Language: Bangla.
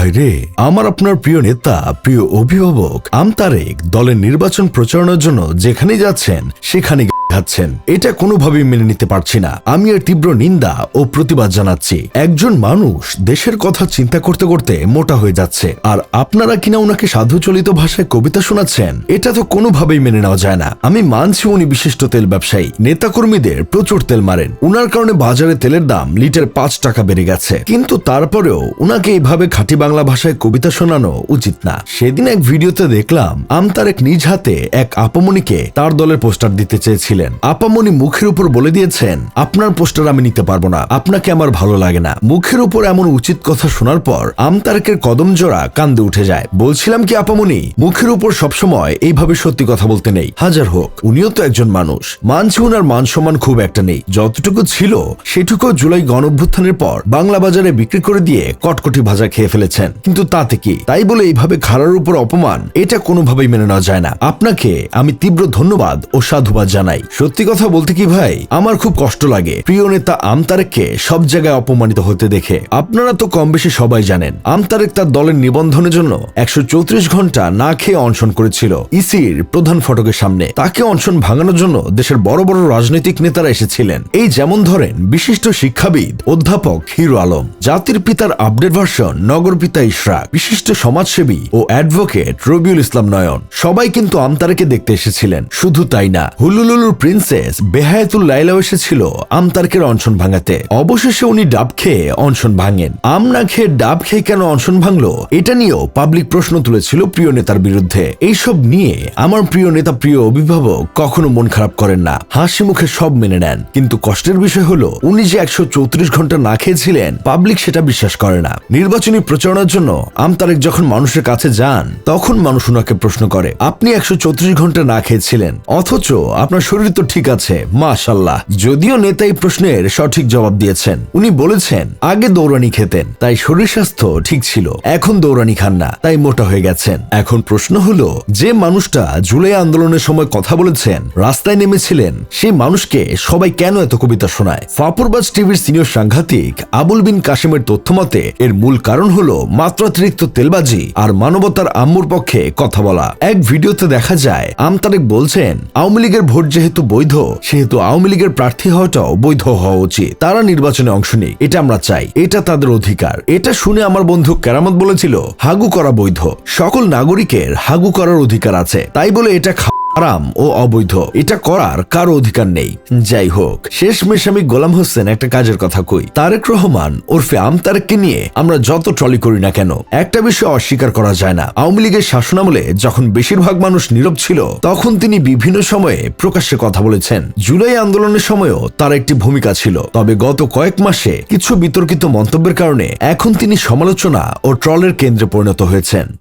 ভাইরে, আমার আপনার প্রিয় নেতা, প্রিয় অভিভাবক আমতারেক দলের নির্বাচন প্রচারণার জন্য যেখানেই যাচ্ছেন সেখানে খাচ্ছেন। এটা কোনোভাবেই মেনে নিতে পারছি না। আমি এর তীব্র নিন্দা ও প্রতিবাদ জানাচ্ছি। একজন মানুষ দেশের কথা চিন্তা করতে করতে মোটা হয়ে যাচ্ছে, আর আপনারা কিনা ওনাকে সাধুচলিত ভাষায় কবিতা শোনাচ্ছেন, এটা তো কোনোভাবেই মেনে নেওয়া যায় না। আমি মানছি উনি বিশিষ্ট তেল ব্যবসায়ী, নেতাকর্মীদের প্রচুর তেল মারেন, উনার কারণে বাজারে তেলের দাম লিটার 5 টাকা বেড়ে গেছে, কিন্তু তারপরেও উনাকে এইভাবে খাঁটি বাংলা ভাষায় কবিতা শোনানো উচিত না। সেদিন এক ভিডিওতে দেখলাম আমতারেক নিজ হাতে এক আপামনিকে তার দলের পোস্টার দিতে চেয়েছিলেন। আপামনি মুখের উপর বলে দিয়েছেন, আপনার পোস্টার আমি নিতে পারবো না, আপনাকে আমার ভালো লাগে না। মুখের উপর এমন উচিত কথা শোনার পর আমতারেকের কদম জোড়া কান্দে উঠে যায়। বলছিলাম কি আপামনি, মুখের উপর সবসময় এইভাবে সত্যি কথা বলতে নেই। হাজার হোক উনিও তো একজন মানুষ। মানছি উনার মান সম্মান খুব একটা নেই, যতটুকু ছিল সেটুকু জুলাই গণঅভ্যুত্থানের পর বাংলা বাজারে বিক্রি করে দিয়ে কটকটি ভাজা খেয়ে ফেলেছেন, কিন্তু তাতে কি? তাই বলে এইভাবে খাড়ার উপর অপমান, এটা কোনোভাবেই মেনে নেওয়া যায় না। আপনাকে আমি তীব্র ধন্যবাদ ও সাধুবাদ জানাই। সত্যি কথা বলতে কি ভাই, আমার খুব কষ্ট লাগে প্রিয় নেতা আমতারেককে সব জায়গায় অপমানিত হতে দেখে। আপনারা তো কম বেশি সবাই জানেন, আমতারেক তার দলের নিবন্ধনের জন্য 134 ঘন্টা না খেয়ে অনশন করেছিল ইসির প্রধান ফটকের সামনে। তাকে অনশন ভাঙানোর জন্য দেশের বড় বড় রাজনৈতিক নেতারা এসেছিলেন। এই যেমন ধরেন বিশিষ্ট শিক্ষাবিদ অধ্যাপক হিরো আলম, জাতির পিতার আপডেট ভার্সন নগর পিতা ইশরাক, বিশিষ্ট সমাজসেবী ও অ্যাডভোকেট রবিউল ইসলাম নয়ন, সবাই কিন্তু আমতারেককে দেখতে এসেছিলেন। শুধু তাই না, হুলুলুলুর প্রিন্সেস বেহায়াতুল লাইলাও এসেছিল আমতারেকের অনশন ভাঙাতে। অবশেষে উনি ডাব খেয়ে অনশন ভাঙেন। আম না খেয়ে ডাব খেয়ে কেন অনশন ভাঙলো, এটা নিয়েও পাবলিক প্রশ্ন তুলেছিল প্রিয় নেতার বিরুদ্ধে। এইসব নিয়ে আমার প্রিয় নেতা, প্রিয় অভিভাবক কখনো মন খারাপ করেন না, হাসি মুখে সব মেনে নেন। কিন্তু কষ্টের বিষয় হলো উনি যে 134 ঘন্টা না খেয়েছিলেন, পাবলিক সেটা বিশ্বাস করে না। নির্বাচনী প্রচারণার জন্য আমতারেক যখন মানুষের কাছে যান, তখন মানুষ উনাকে প্রশ্ন করে, আপনি 134 ঘন্টা না খেয়েছিলেন, অথচ আপনার শরীর তো ঠিক আছে মাশাআল্লাহ। যদিও নেতা এই প্রশ্নের সঠিক জবাব দিয়েছেন। উনি বলেছেন আগে দৌড়ানি খেতেন তাই শরীর স্বাস্থ্য ঠিক ছিল, এখন দৌড়ানি খান না তাই মোটা হয়ে গেছেন। এখন প্রশ্ন হলো, যে মানুষটা জুলাই আন্দোলনের সময় কথা বলেছেন, রাস্তায় নেমেছিলেন, সেই মানুষকে সবাই কেন এত কবিতা শোনায়? ফাপরবাজ টিভির সিনিয়র সাংঘাতিক আবুল বিন কাশেমের তথ্য মতে এর মূল কারণ হলো মাত্রাতিরিক্ত তেলবাজি আর মানবতার আম্মুর পক্ষে কথা বলা। এক ভিডিওতে দেখা যায় আমতারেক বলছেন, আওয়ামী লীগের ভোট যেহেতু বৈধ, সেহেতু আওয়ামী লীগের প্রার্থী হওয়াটাও বৈধ হওয়া উচিত। তারা নির্বাচনে অংশ নেই, এটা আমরা চাই, এটা তাদের অধিকার। এটা শুনে আমার বন্ধু কেরামত বলেছিল, হাগু করা বৈধ, সকল নাগরিকের হাগু করার অধিকার আছে, তাই বলে এটা হারাম ও অবৈধ, এটা করার কারো অধিকার নেই। যাই হোক, শেষমেশ আমি গোলাম হোসেন একটা কাজের কথা কই। তারেক রহমান ওরফে আমতারেককে নিয়ে আমরা যত ট্রলি করি না কেন, একটা বিষয় অস্বীকার করা যায় না, আওয়ামী লীগের শাসনামলে যখন বেশিরভাগ মানুষ নীরব ছিল, তখন তিনি বিভিন্ন সময়ে প্রকাশ্যে কথা বলেছেন। জুলাই আন্দোলনের সময়ও তার একটি ভূমিকা ছিল। তবে গত কয়েক মাসে কিছু বিতর্কিত মন্তব্যের কারণে এখন তিনি সমালোচনা ও ট্রলের কেন্দ্রে পরিণত হয়েছেন।